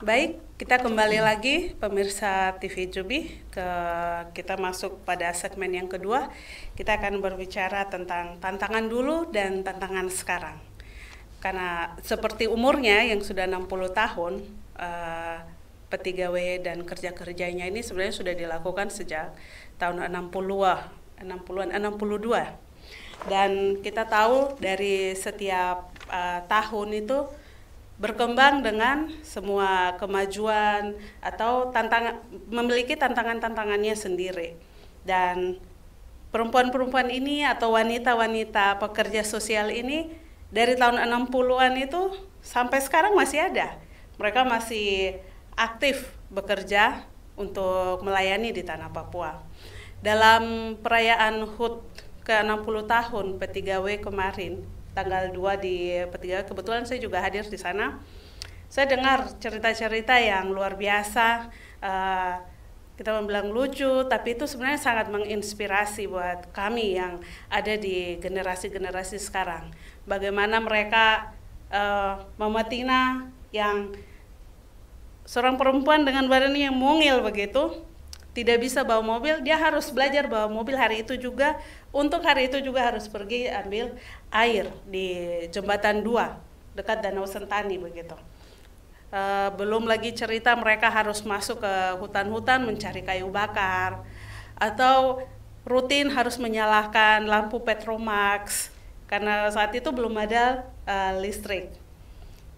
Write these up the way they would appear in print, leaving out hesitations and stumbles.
Baik, kita kembali lagi pemirsa TV Jubi. Kita masuk pada segmen yang kedua. Kita akan berbicara tentang tantangan dulu dan tantangan sekarang. Karena seperti umurnya yang sudah 60 tahun, P3W dan kerja-kerjanya ini sebenarnya sudah dilakukan sejak tahun 62. Dan kita tahu dari setiap tahun itu berkembang dengan semua kemajuan atau memiliki tantangan-tantangannya sendiri. Dan perempuan-perempuan ini atau wanita-wanita pekerja sosial ini dari tahun 60-an itu sampai sekarang masih ada. Mereka masih aktif bekerja untuk melayani di tanah Papua. Dalam perayaan HUT ke-60 tahun P3W kemarin, tanggal 2 di P3W, kebetulan saya juga hadir di sana. Saya dengar cerita-cerita yang luar biasa, kita bilang lucu, tapi itu sebenarnya sangat menginspirasi buat kami yang ada di generasi-generasi sekarang. Bagaimana mereka, Mama Tina yang seorang perempuan dengan badan yang mungil begitu, tidak bisa bawa mobil, dia harus belajar bawa mobil hari itu juga. Untuk hari itu juga harus pergi ambil air di Jembatan 2 dekat Danau Sentani begitu. Belum lagi cerita mereka harus masuk ke hutan-hutan mencari kayu bakar, atau rutin harus menyalakan lampu Petromax karena saat itu belum ada listrik.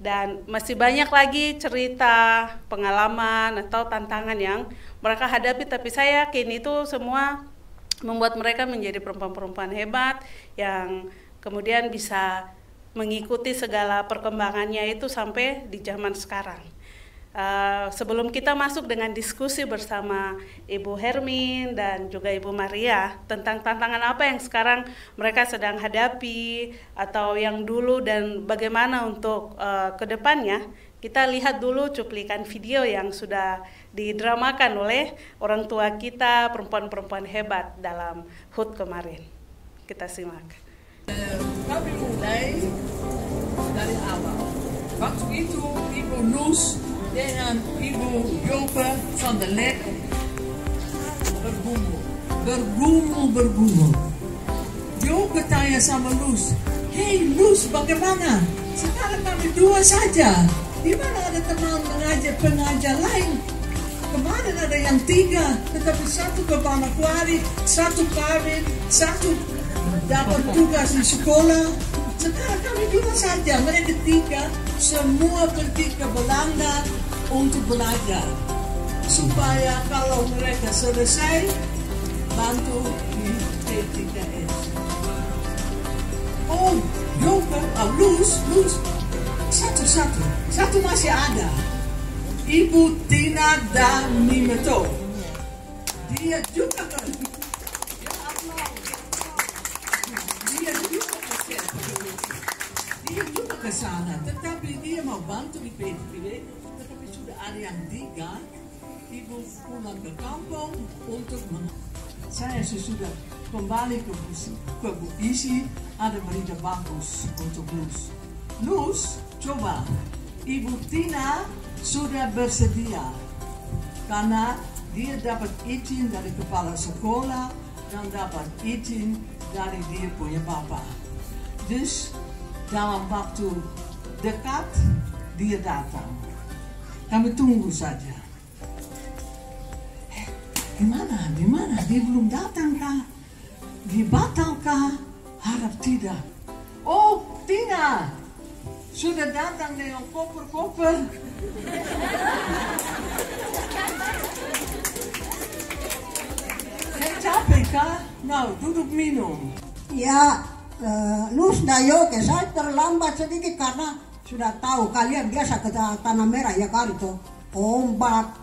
Dan masih banyak lagi cerita, pengalaman atau tantangan yang mereka hadapi, tapi saya yakin itu semua membuat mereka menjadi perempuan-perempuan hebat yang kemudian bisa mengikuti segala perkembangannya itu sampai di zaman sekarang. Sebelum kita masuk dengan diskusi bersama Ibu Hermin dan juga Ibu Maria tentang tantangan apa yang sekarang mereka sedang hadapi atau yang dulu dan bagaimana untuk kedepannya, kita lihat dulu cuplikan video yang sudah didramakan oleh orang tua kita, perempuan-perempuan hebat dalam HUT kemarin. Kita simak. Kami mulai dari awal. Waktu itu Ibu Lus dengan Ibu Jope van der Lek bergumul. Jope tanya sama Lus, "Hei Lus, bagaimana? Sekarang kami dua saja. Di mana ada teman pengajar lain? Kemarin ada yang 3, tetapi satu ke Manokwari, satu kawin, satu dapat tugas di sekolah. Sekarang kami dua saja, mereka 3 semua pergi ke Belanda untuk belajar. Supaya kalau mereka selesai, bantu di P3S. Oh, Lus, satu masih ada. Ibu Tina dan Nimeto. Dia juga ke sana, tetapi dia mau bantu di PTV, tetapi sudah ada yang 3. Ibu pulang ke kampung untuk saya sudah kembali ke Bugisi, ada berita bagus untuk Lus, coba Ibu Tina sudah bersedia karena dia dapat izin dari kepala sekolah dan dapat izin dari dia punya bapak. Dus dalam waktu dekat dia datang. Kami tunggu saja. Di mana? Dia belum datang kah? Dibatalkah? Harap tidak. Oh, Tina sudah datang dengan koper-koper. Capek kah? Nah, duduk minum. Ya, Lus Dayo, saya terlambat sedikit karena sudah tahu kalian biasa ke Tanah Merah ya kali itu ombak,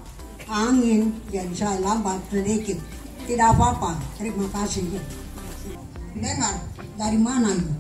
angin, jadi saya lambat sedikit. Tidak apa-apa, terima kasih. Dengar, dari mana itu?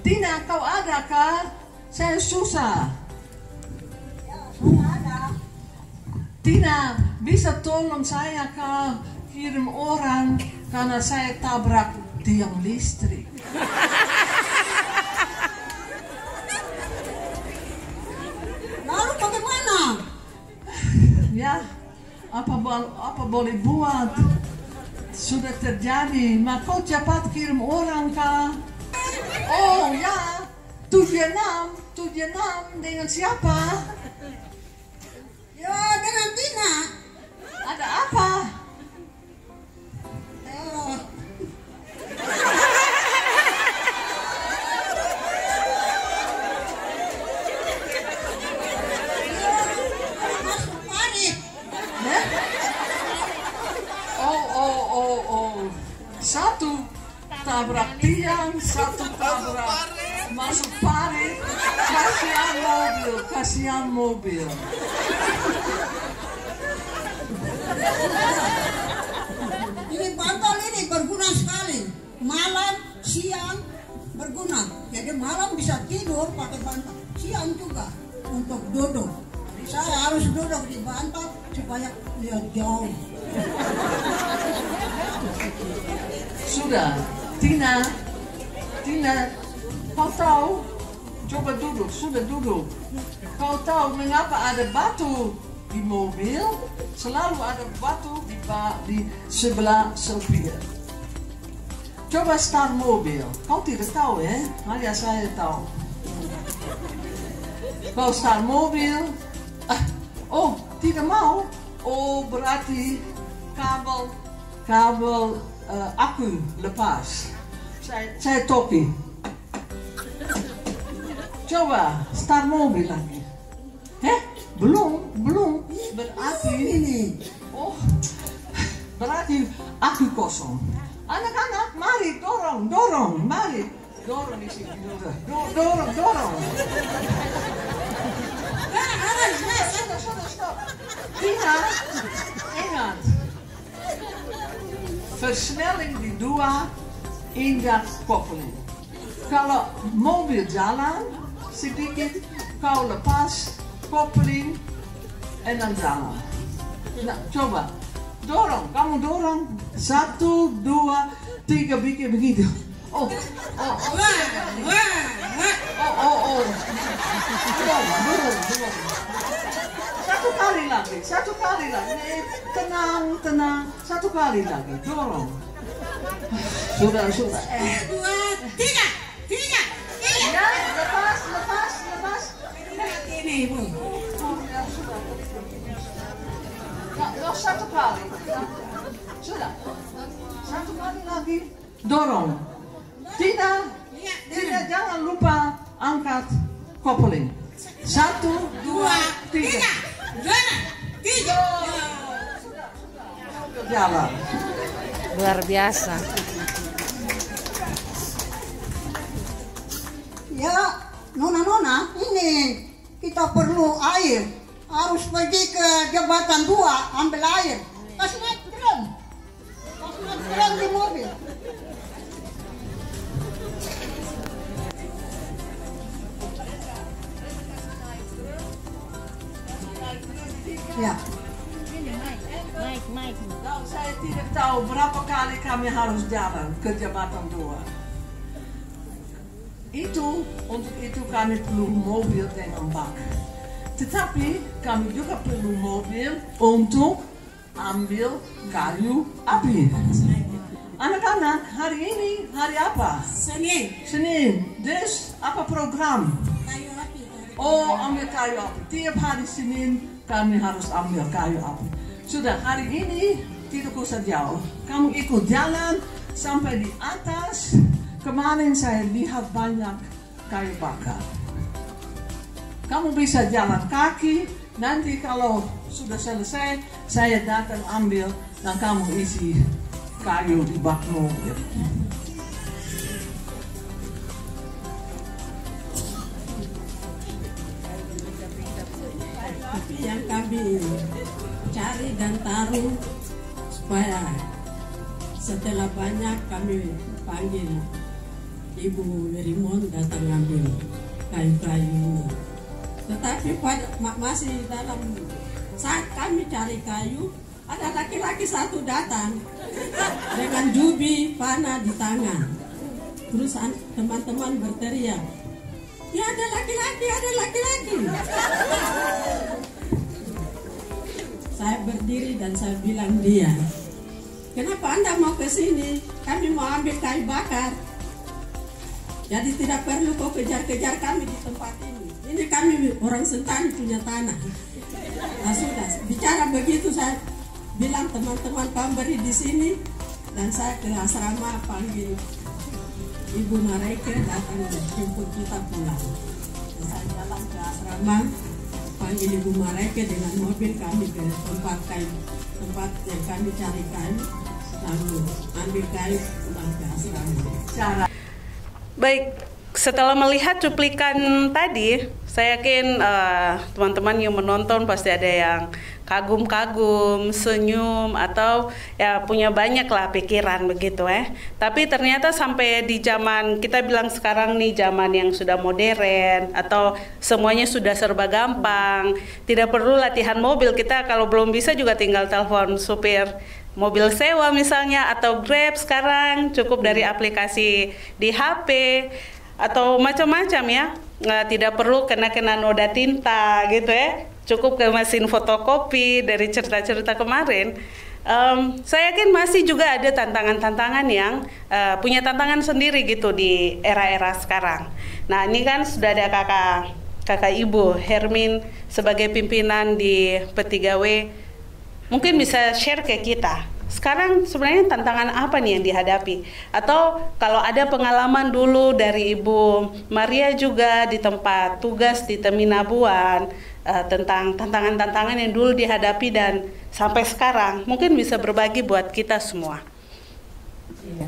Tina, kau ada kah? Saya susah. Ya, saya ada. Tina, bisa tolong saya kah kirim orang karena saya tabrak tiang listrik. Lalu bagaimana? Ya, apa boleh buat? Sudah terjadi, maka kau cepat kirim orang kah? Oh ya, 76 dengan siapa? Ya, dengan Tina. Ada apa? Eh, masuk parit. Eh? Oh. Satu tabrak tiang, satu tabrak masuk parit. Kasihan mobil. Ini bantal ini berguna sekali. Malam, siang berguna. Jadi malam bisa tidur pakai bantal. Siang juga untuk duduk. Jadi saya harus duduk di bantal supaya lihat jauh. Sudah, Tina, kau tahu? Coba duduk, sudah duduk. Kau tahu mengapa ada batu di mobil? Selalu ada batu di sebelah supir. Coba start mobil. Kau tidak tahu ya? Hanya saya tahu. Kau start mobil. Oh, tidak mau. Oh, berarti kabel aku lepas. Saya topi. Coba start mobil lagi. Belum. Berarti Ini. oh, berarti aku kosong. Anak-anak, mari dorong, mari. Dorong di sini. Dorong. Stop. Tina, ingat. Versnelling di 2, ingat koppeling. Kalau mobil jalan, sedikit kau lepas koppeling en dan jalan. Nah, coba dorong, kamu dorong 1, 2, 3 bikin begitu. Oh. Dorong. Satu kali lagi. Tenang. Satu kali lagi, dorong. Sudah. 2, 3. Ya, lepas. Ini ibu. Nog satu kali. Sudah. Satu kali lagi. Dorong. Tidak, jangan lupa angkat koppeling. 1, 2, 3. Jalan. Luar biasa. Ya, nona, ini kita perlu air. Harus pergi ke jembatan 2, ambil air. Kasih naik drum di mobil. Ya. Mike. Nou, saya tidak tahu berapa kali kami harus jalan ke jembatan 2. Untuk itu kami perlu mobil dengan bak. Tetapi kami juga perlu mobil untuk ambil kayu api. Anak-anak, hari ini hari apa? Senin. Dus apa program? Kayu api. Oh, ambil kayu api. Tiap hari Senin kami harus ambil kayu api. Sudah, hari ini tidak usah jauh. Kamu ikut jalan sampai di atas. Kemarin saya lihat banyak kayu bakar. Kamu bisa jalan kaki. Nanti kalau sudah selesai, saya datang ambil dan kamu isi kayu di bak mobil. Api yang kami cari dan taruh supaya setelah banyak kami panggil Ibu Rimon datang ngambil kayu-kayu ini. Tetapi masih dalam saat kami cari kayu, ada laki-laki satu datang dengan jubi panah di tangan. Terus teman-teman berteriak, ya ada laki-laki, ada laki-laki. Saya berdiri dan saya bilang dia, kenapa Anda mau ke sini? Kami mau ambil kayu bakar. Jadi tidak perlu kau kejar-kejar kami di tempat ini. Ini kami orang Sentani punya tanah. Nah sudah, bicara begitu saya bilang teman-teman kau beri di sini. Dan saya ke asrama panggil Ibu Mareke datang jemput kita pulang. Dan saya jalan ke asrama panggil Ibu Mareke dengan mobil kami ke tempat yang kami cari kayu. Lalu ambil kayu pulang ke asrama. Baik, setelah melihat cuplikan tadi, saya yakin teman-teman yang menonton pasti ada yang kagum-kagum, senyum, atau ya punya banyak lah pikiran begitu Tapi ternyata sampai di zaman kita bilang sekarang nih zaman yang sudah modern atau semuanya sudah serba gampang, tidak perlu latihan mobil, kita kalau belum bisa juga tinggal telepon supir mobil sewa misalnya atau Grab sekarang cukup dari aplikasi di HP atau macam-macam ya. Tidak perlu kena noda tinta gitu cukup ke mesin fotokopi. Dari cerita-cerita kemarin saya yakin masih juga ada tantangan-tantangan yang punya tantangan sendiri gitu di era-era sekarang. Nah ini kan sudah ada kakak Ibu Hermin sebagai pimpinan di P3W, mungkin bisa share ke kita. Sekarang sebenarnya tantangan apa nih yang dihadapi? Atau kalau ada pengalaman dulu dari Ibu Maria juga di tempat tugas di Teminabuan, tentang tantangan-tantangan yang dulu dihadapi dan sampai sekarang, mungkin bisa berbagi buat kita semua. Iya.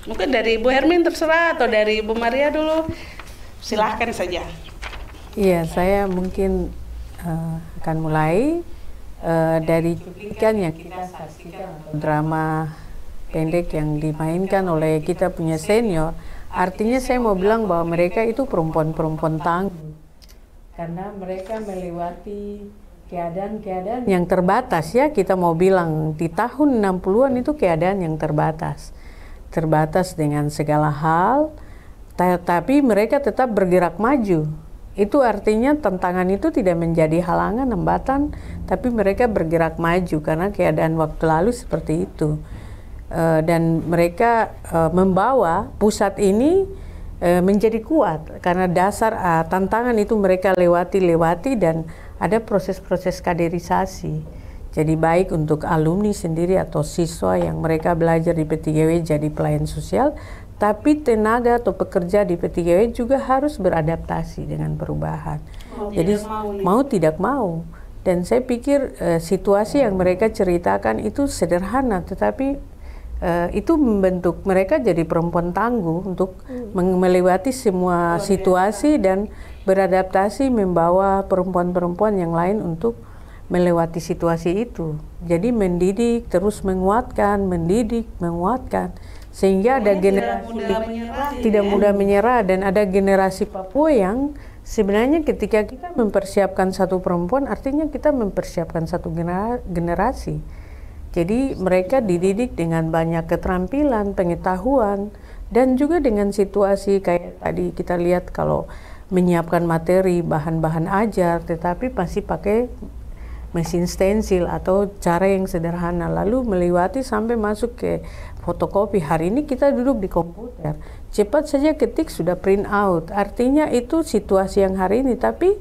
Mungkin dari Ibu Hermin terserah atau dari Ibu Maria dulu, silahkan saja. Iya, saya mungkin akan mulai dari cuplikan yang kita saksikan atau drama pendek yang dimainkan oleh kita punya senior. Artinya saya mau bilang bahwa mereka itu perempuan-perempuan tangguh karena mereka melewati keadaan-keadaan yang terbatas ya. Kita mau bilang di tahun 60-an itu keadaan yang terbatas dengan segala hal, tapi mereka tetap bergerak maju. Itu artinya tantangan itu tidak menjadi halangan, hambatan, tapi mereka bergerak maju karena keadaan waktu lalu seperti itu. Dan mereka membawa pusat ini menjadi kuat karena dasar tantangan itu mereka lewati dan ada proses-proses kaderisasi. Jadi baik untuk alumni sendiri atau siswa yang mereka belajar di P3W jadi pelayan sosial, tapi tenaga atau pekerja di P3W juga harus beradaptasi dengan perubahan. Jadi mau tidak mau. Dan saya pikir situasi yang mereka ceritakan itu sederhana, tetapi itu membentuk mereka jadi perempuan tangguh untuk melewati semua situasi dan beradaptasi, membawa perempuan-perempuan yang lain untuk melewati situasi itu. Jadi mendidik, terus menguatkan, sehingga ada generasi tidak mudah menyerah dan ada generasi Papua yang sebenarnya ketika kita mempersiapkan satu perempuan artinya kita mempersiapkan satu generasi. Jadi mereka dididik dengan banyak keterampilan, pengetahuan, dan juga dengan situasi kayak tadi kita lihat kalau menyiapkan materi, bahan-bahan ajar, tetapi masih pakai mesin stensil atau cara yang sederhana, lalu melewati sampai masuk ke fotokopi. Hari ini kita duduk di komputer, cepat saja ketik sudah print out. Artinya itu situasi yang hari ini, tapi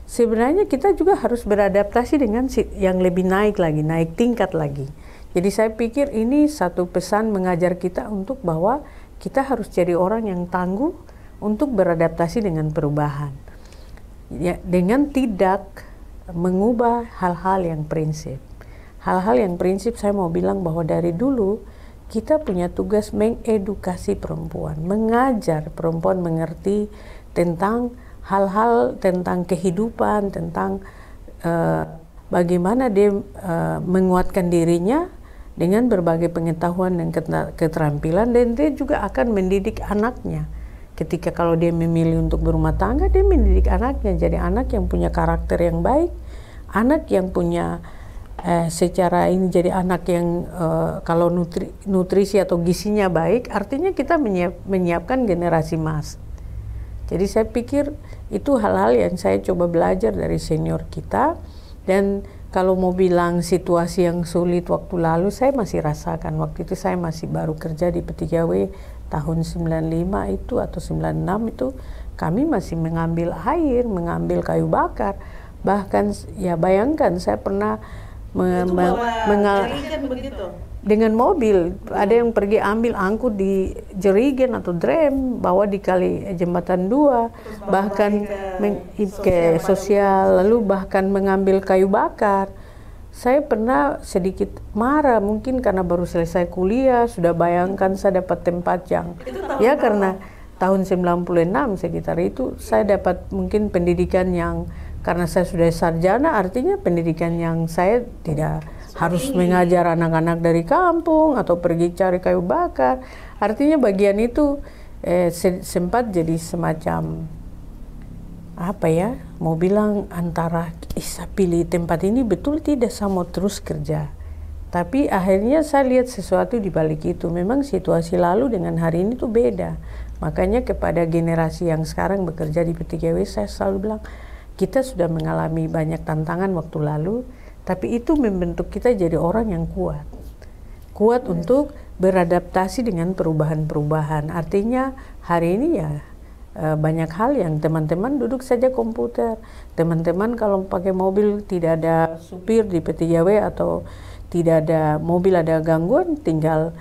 sebenarnya kita juga harus beradaptasi dengan yang lebih naik tingkat lagi. Jadi saya pikir ini satu pesan mengajar kita untuk bahwa kita harus jadi orang yang tangguh untuk beradaptasi dengan perubahan. Ya, dengan tidak mengubah hal-hal yang prinsip. Hal-hal yang prinsip saya mau bilang bahwa dari dulu kita punya tugas mengedukasi perempuan, mengajar perempuan mengerti tentang hal-hal tentang kehidupan, tentang bagaimana dia menguatkan dirinya dengan berbagai pengetahuan dan keterampilan, dan dia juga akan mendidik anaknya. Ketika kalau dia memilih untuk berumah tangga, dia mendidik anaknya jadi anak yang punya karakter yang baik, anak yang punya secara ini jadi anak yang kalau nutrisi atau gizinya baik, artinya kita menyiapkan generasi emas. Jadi saya pikir itu hal-hal yang saya coba belajar dari senior kita. Dan kalau mau bilang situasi yang sulit waktu lalu, saya masih rasakan. Waktu itu saya masih baru kerja di P3W tahun 95 itu atau 96 itu, kami masih mengambil air, mengambil kayu bakar. Bahkan ya bayangkan saya pernah dengan mobil, ada yang pergi ambil angkut di Jerigen atau Drem, bawa di kali Jembatan 2, bahkan ke sosial, lalu bahkan mengambil kayu bakar. Saya pernah sedikit marah, mungkin karena baru selesai kuliah, sudah bayangkan saya dapat tempat yang ya karena tahun 96 sekitar itu saya dapat mungkin pendidikan yang, karena saya sudah sarjana, artinya pendidikan yang saya tidak harus mengajar anak-anak dari kampung atau pergi cari kayu bakar. Artinya bagian itu sempat jadi semacam apa ya, mau bilang antara saya pilih tempat ini betul tidak, saya mau terus kerja. Tapi akhirnya saya lihat sesuatu di balik itu. Memang situasi lalu dengan hari ini tuh beda. Makanya kepada generasi yang sekarang bekerja di P3W, saya selalu bilang, kita sudah mengalami banyak tantangan waktu lalu, tapi itu membentuk kita jadi orang yang kuat. Kuat untuk beradaptasi dengan perubahan-perubahan. Artinya hari ini ya banyak hal yang teman-teman duduk saja komputer. Teman-teman kalau pakai mobil tidak ada supir di P3W atau tidak ada mobil ada gangguan, tinggal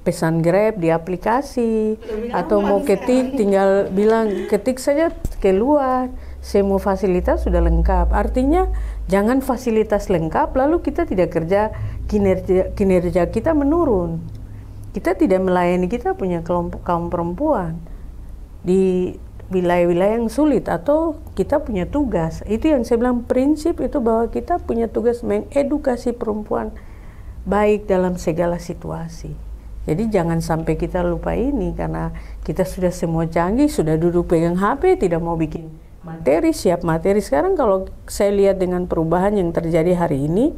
pesan Grab di aplikasi, atau mau ketik tinggal bilang ketik saja keluar. Semua fasilitas sudah lengkap. Artinya jangan fasilitas lengkap lalu kita tidak kerja, kinerja kita menurun. Kita tidak melayani kita punya kelompok kaum perempuan di wilayah-wilayah yang sulit, atau kita punya tugas. Itu yang saya bilang, prinsip itu bahwa kita punya tugas mengedukasi perempuan baik dalam segala situasi. Jadi jangan sampai kita lupa ini, karena kita sudah semua canggih, sudah duduk pegang HP, tidak mau bikin materi, siap materi. Sekarang kalau saya lihat dengan perubahan yang terjadi hari ini,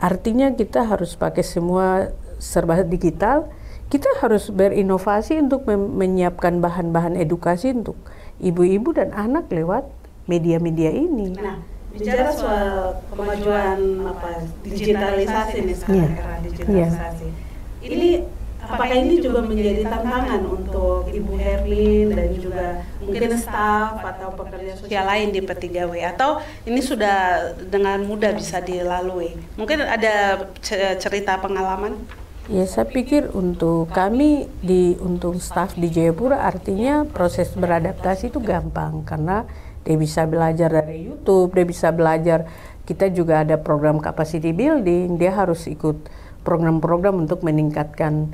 artinya kita harus pakai semua serba digital. Kita harus berinovasi untuk menyiapkan bahan-bahan edukasi untuk ibu-ibu dan anak lewat media-media ini. Nah, bicara soal kemajuan digitalisasi nih sekarang, era digitalisasi. Ini apakah ini juga menjadi tantangan untuk Ibu Herlin dan juga mungkin staf atau pekerja sosial lain di P3W, atau ini sudah dengan mudah bisa dilalui? Mungkin ada cerita pengalaman? Ya, saya pikir untuk kami untuk staf di Jayapura, artinya proses beradaptasi itu gampang karena dia bisa belajar dari YouTube, dia bisa belajar. Kita juga ada program capacity building, dia harus ikut program-program untuk meningkatkan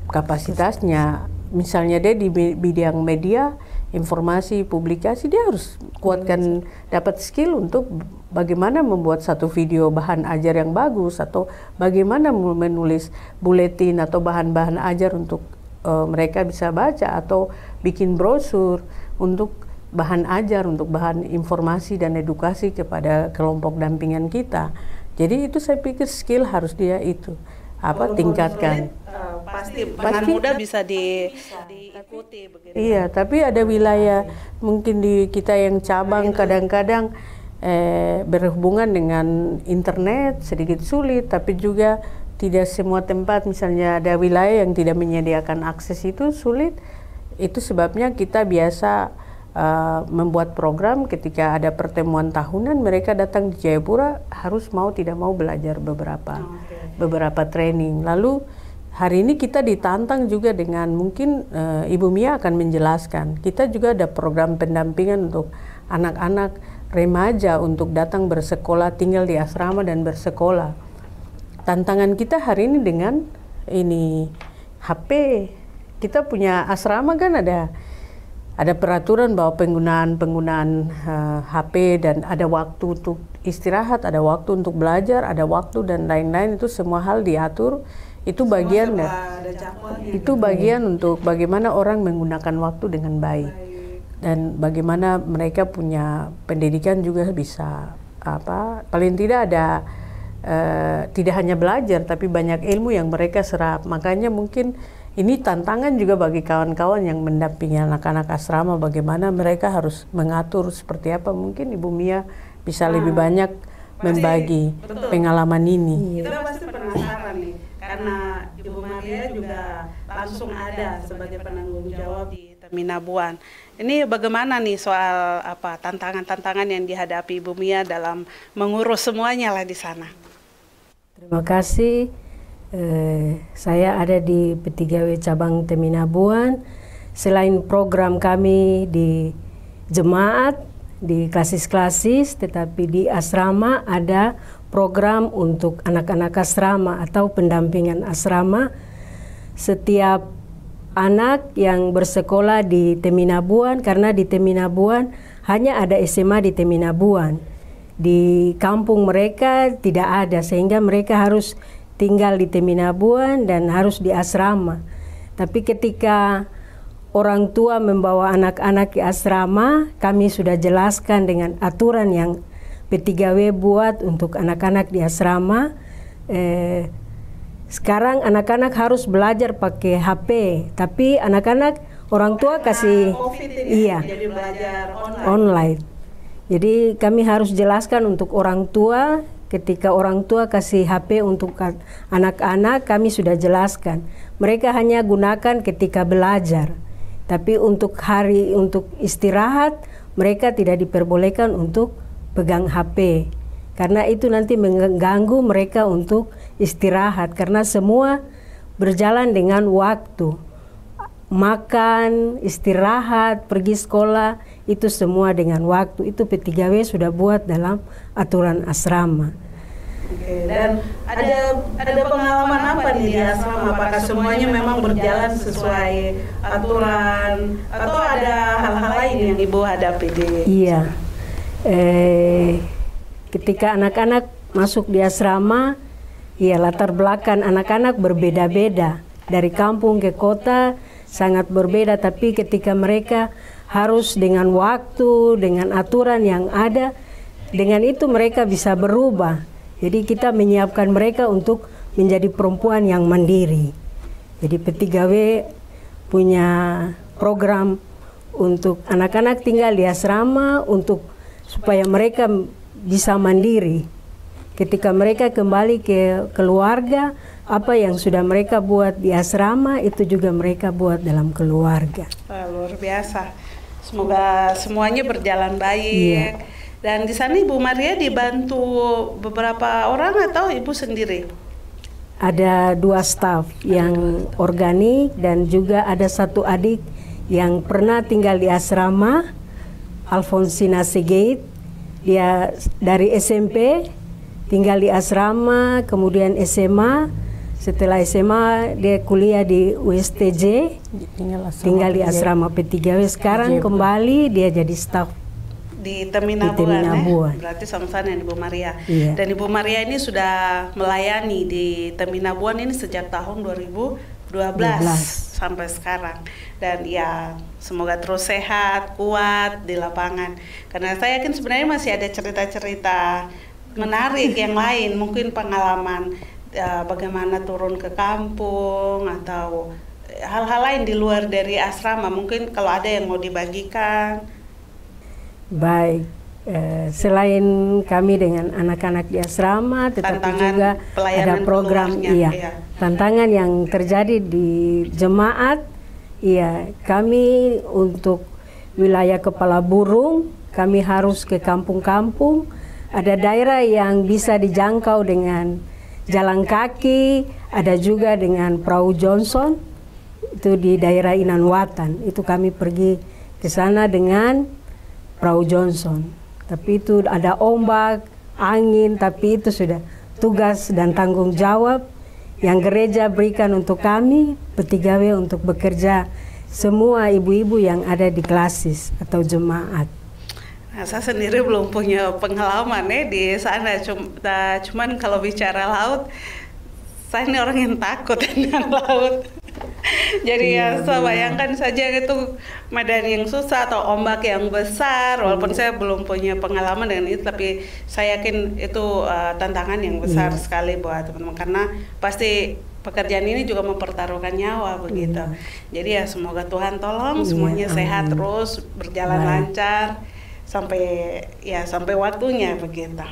kapasitasnya. Misalnya dia di bidang media, informasi, publikasi, dia harus kuatkan, dapat skill untuk bagaimana membuat satu video bahan ajar yang bagus, atau bagaimana menulis buletin atau bahan-bahan ajar untuk mereka bisa baca, atau bikin brosur untuk bahan ajar, untuk bahan informasi dan edukasi kepada kelompok dampingan kita. Jadi itu saya pikir skill harus dia itu tingkatkan. Pasti dengan mudah bisa diikuti begitu. Iya, tapi ada wilayah mungkin di kita yang cabang kadang-kadang berhubungan dengan internet sedikit sulit, tapi juga tidak semua tempat, misalnya ada wilayah yang tidak menyediakan akses, itu sulit. Itu sebabnya kita biasa membuat program Ketika ada pertemuan tahunan, mereka datang di Jayapura, harus mau tidak mau belajar beberapa training. Lalu hari ini kita ditantang juga dengan, mungkin Ibu Mia akan menjelaskan, kita juga ada program pendampingan untuk anak-anak remaja untuk datang bersekolah, tinggal di asrama dan bersekolah. Tantangan kita hari ini dengan ini HP. Kita punya asrama kan ada peraturan bahwa penggunaan HP dan ada waktu untuk istirahat, ada waktu untuk belajar, ada waktu dan lain-lain, itu semua hal diatur. Itu bagian untuk bagaimana orang menggunakan waktu dengan baik. Dan bagaimana mereka punya pendidikan juga bisa paling tidak ada tidak hanya belajar tapi banyak ilmu yang mereka serap. Makanya mungkin ini tantangan juga bagi kawan-kawan yang mendampingi anak-anak asrama, bagaimana mereka harus mengatur seperti apa. Mungkin Ibu Mia bisa lebih banyak membagi pengalaman ini. Kita pasti penasaran nih, karena Ibu Maria juga langsung ada sebagai penanggung jawab di Teminabuan. Ini bagaimana nih soal tantangan-tantangan yang dihadapi Ibu Mia dalam mengurus semuanya lah di sana? Terima kasih. Saya ada di P3W cabang Teminabuan. Selain program kami di jemaat, di klasis-klasis, tetapi di asrama ada program untuk anak-anak asrama atau pendampingan asrama. Setiap anak yang bersekolah di Teminabuan, karena di Teminabuan hanya ada SMA di Teminabuan. Di kampung mereka tidak ada, sehingga mereka harus tinggal di Teminabuan dan harus di asrama. Tapi ketika orang tua membawa anak-anak ke asrama, kami sudah jelaskan dengan aturan yang P3W buat untuk anak-anak di asrama. Sekarang anak-anak harus belajar pakai HP, tapi anak-anak orang tua kasih jadi belajar online. Jadi kami harus jelaskan untuk orang tua. Ketika orang tua kasih HP untuk anak-anak, kami sudah jelaskan. Mereka hanya gunakan ketika belajar. Tapi untuk istirahat, mereka tidak diperbolehkan untuk pegang HP. Karena itu nanti mengganggu mereka untuk istirahat. Karena semua berjalan dengan waktu. Makan, istirahat, pergi sekolah, itu semua dengan waktu. Itu P3W sudah buat dalam aturan asrama. Oke, dan ada pengalaman apa nih di asrama? Apakah semuanya memang berjalan sesuai aturan atau ada hal-hal lain yang Ibu hadapi di? Iya, ketika anak-anak masuk di asrama, ya latar belakang anak-anak berbeda-beda. Dari kampung ke kota sangat berbeda, tapi ketika mereka harus dengan waktu, dengan aturan yang ada, dengan itu mereka bisa berubah. Jadi kita menyiapkan mereka untuk menjadi perempuan yang mandiri. Jadi P3W punya program untuk anak-anak tinggal di asrama supaya mereka bisa mandiri. Ketika mereka kembali ke keluarga, apa yang sudah mereka buat di asrama itu juga mereka buat dalam keluarga. Luar biasa. Semoga semuanya berjalan baik. Iya. Dan di sana Ibu Maria dibantu beberapa orang atau Ibu sendiri? Ada 2 staf yang organik dan juga ada 1 adik yang pernah tinggal di asrama, Alfonsina Segeit. Dia dari SMP tinggal di asrama, kemudian SMA. Setelah SMA dia kuliah di USTJ, tinggal di asrama P3W. Sekarang kembali dia jadi staf di Teminabuan. Berarti sama-sama dengan Ibu Maria. Iya. Dan Ibu Maria ini sudah melayani di Teminabuan ini sejak tahun 2012 sampai sekarang. Dan ya semoga terus sehat, kuat di lapangan. Karena saya yakin sebenarnya masih ada cerita-cerita menarik yang lain, mungkin pengalaman bagaimana turun ke kampung atau hal-hal lain di luar dari asrama. Mungkin kalau ada yang mau dibagikan. Baik, selain kami dengan anak-anak di asrama, tetapi Tantangan juga ada program tantangan yang terjadi di jemaat. Iya, kami untuk wilayah Kepala Burung, kami harus ke kampung-kampung. Ada daerah yang bisa dijangkau dengan jalan kaki, ada juga dengan perahu Johnson, itu di daerah Inanwatan. Itu kami pergi ke sana dengan perahu Johnson. Tapi itu ada ombak, angin, tapi itu sudah tugas dan tanggung jawab yang gereja berikan untuk kami, P3W, untuk bekerja semua ibu-ibu yang ada di klasis atau jemaat. Nah, saya sendiri belum punya pengalaman di sana. Cuman kalau bicara laut, saya ini orang yang takut dengan laut. Jadi ya saya bayangkan saja itu medan yang susah atau ombak yang besar. Walaupun saya belum punya pengalaman dengan itu, tapi saya yakin itu tantangan yang besar sekali buat teman-teman, karena pasti pekerjaan ini juga mempertaruhkan nyawa begitu. Jadi ya semoga Tuhan tolong semuanya sehat terus, berjalan lancar sampai waktunya begitu.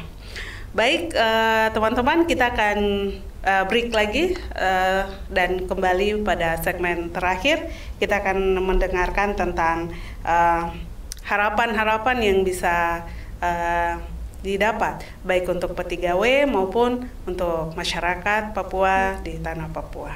Baik, teman-teman, kita akan break lagi dan kembali pada segmen terakhir. Kita akan mendengarkan tentang harapan-harapan yang bisa didapat baik untuk P3W maupun untuk masyarakat Papua di tanah Papua.